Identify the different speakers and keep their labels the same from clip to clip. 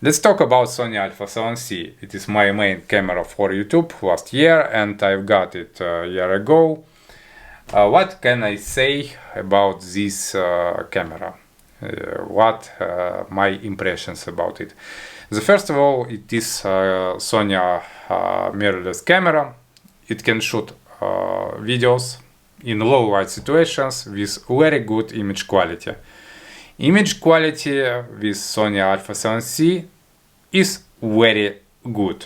Speaker 1: Let's talk about Sony A7C. It is my main camera for YouTube last year, and I've got it a year ago. What can I say about this camera? What my impressions about it? First of all, it is Sony mirrorless camera. It can shoot videos in low light situations with very good image quality. Image quality with Sony A7C is very good.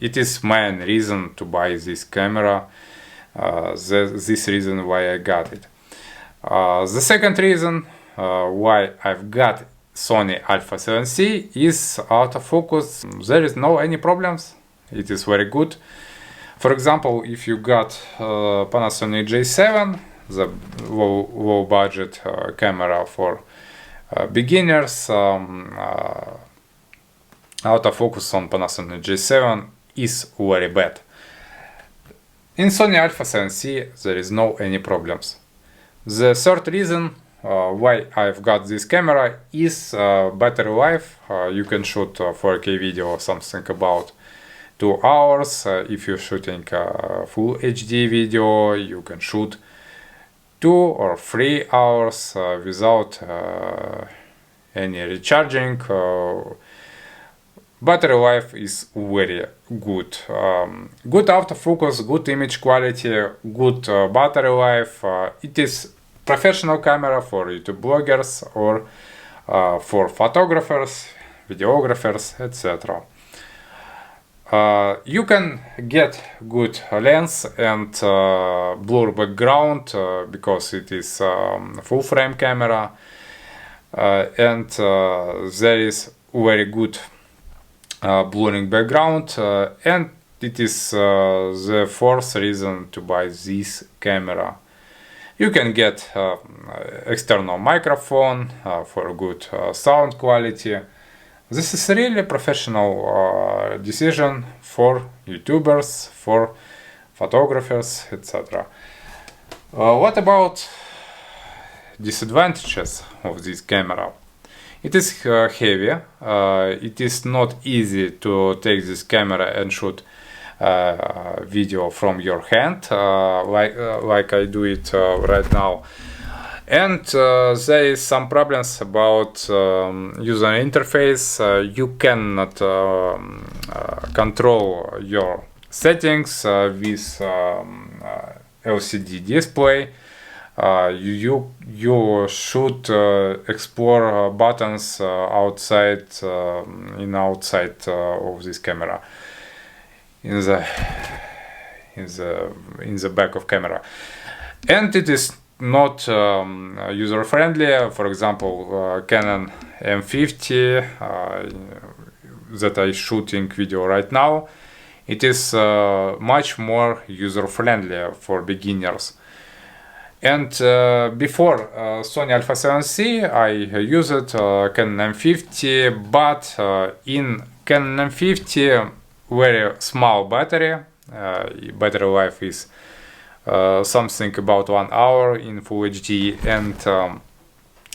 Speaker 1: It is main reason to buy this camera. This reason why I got it. The second reason why I've got Sony A7C is autofocus. There is no any problems. It is very good. For example, if you got Panasonic J7, the low budget camera for beginners, autofocus on Panasonic J7 is very bad. In Sony A7C there is no any problems. The third reason why I've got this camera is battery life. You can shoot 4K video something about 2 hours. If you're shooting full HD video, you can shoot 2 or 3 hours without any recharging. Battery life is very good. Good autofocus, good image quality, good battery life. It is professional camera for YouTube bloggers or for photographers, videographers, etc. You can get good lens and blur background because it is full frame camera, and there is very good blurring background, and it is the fourth reason to buy this camera. You can get external microphone for good sound quality. This is really a professional decision for YouTubers, for photographers, etc. What about disadvantages of this camera? It is heavy. It is not easy to take this camera and shoot video from your hand, like I do it right now. And there is some problems about user interface. You cannot control your settings with LCD display. You should explore buttons outside of this camera, in the back of camera, and it is not user friendly. For example, Canon M50 that I shooting video right now, it is much more user friendly for beginners. And before Sony A7C, I used Canon M50, but in Canon M50 very small battery. Battery life is something about 1 hour in Full HD, and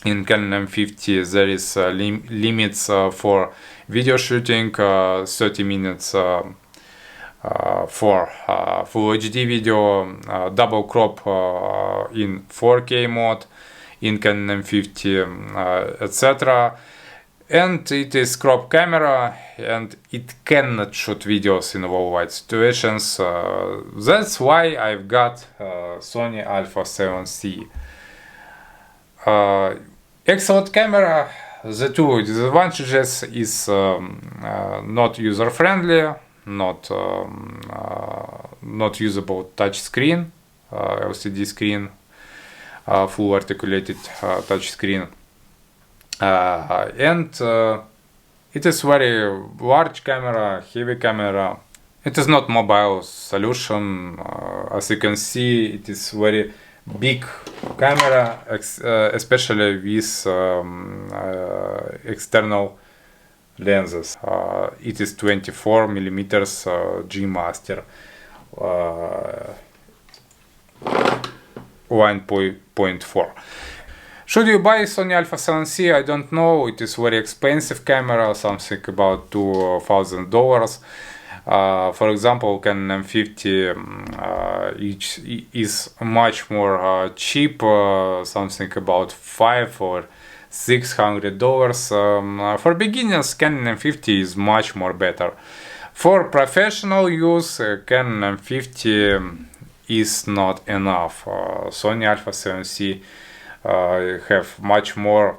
Speaker 1: in Canon M50 there is limits for video shooting, 30 minutes for Full HD video, double crop in 4K mode in Canon M50, etc. And it is crop camera, and it cannot shoot videos in low light situations. That's why I've got Sony A7C. Excellent camera. The two disadvantages is not user friendly, not usable touch screen, LCD screen, full articulated touch screen. And it is very large camera, heavy camera. It is not mobile solution. As you can see, it is very big camera, especially with external lenses. It is 24 millimeters G Master 1.4. Should you buy Sony A7C? I don't know. It is very expensive camera, something about $2,000. For example, Canon M50 is much more cheap, something about $500 or $600. For beginners, Canon M50 is much more better. For professional use, Canon M50 is not enough. Sony A7C have much more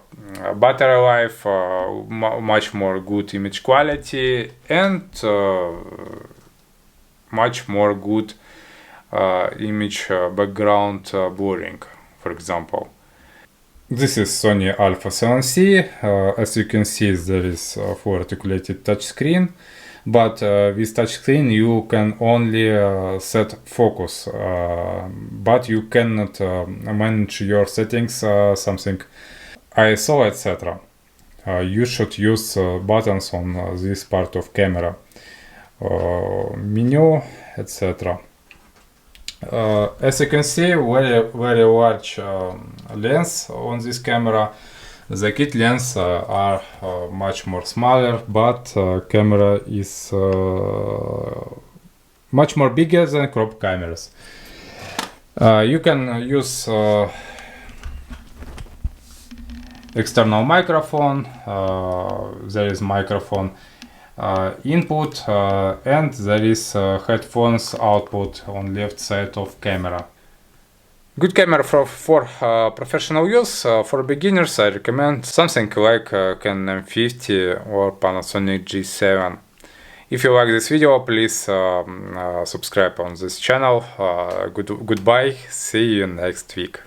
Speaker 1: battery life, much more good image quality, and much more good image background blurring, for example. This is Sony A7C. As you can see, there is a full articulated touchscreen, but with touchscreen you can only set focus, but you cannot manage your settings, something ISO, etc. You should use buttons on this part of camera, menu, etc. As you can see, very large lens on this camera. The kit lens are much more smaller, but camera is much more bigger than crop cameras. You can use external microphone. There is microphone input, and there is headphones output on left side of camera. Good camera for professional use. For beginners, I recommend something like Canon M50 or Panasonic G7. If you like this video, please subscribe on this channel. Goodbye, see you next week.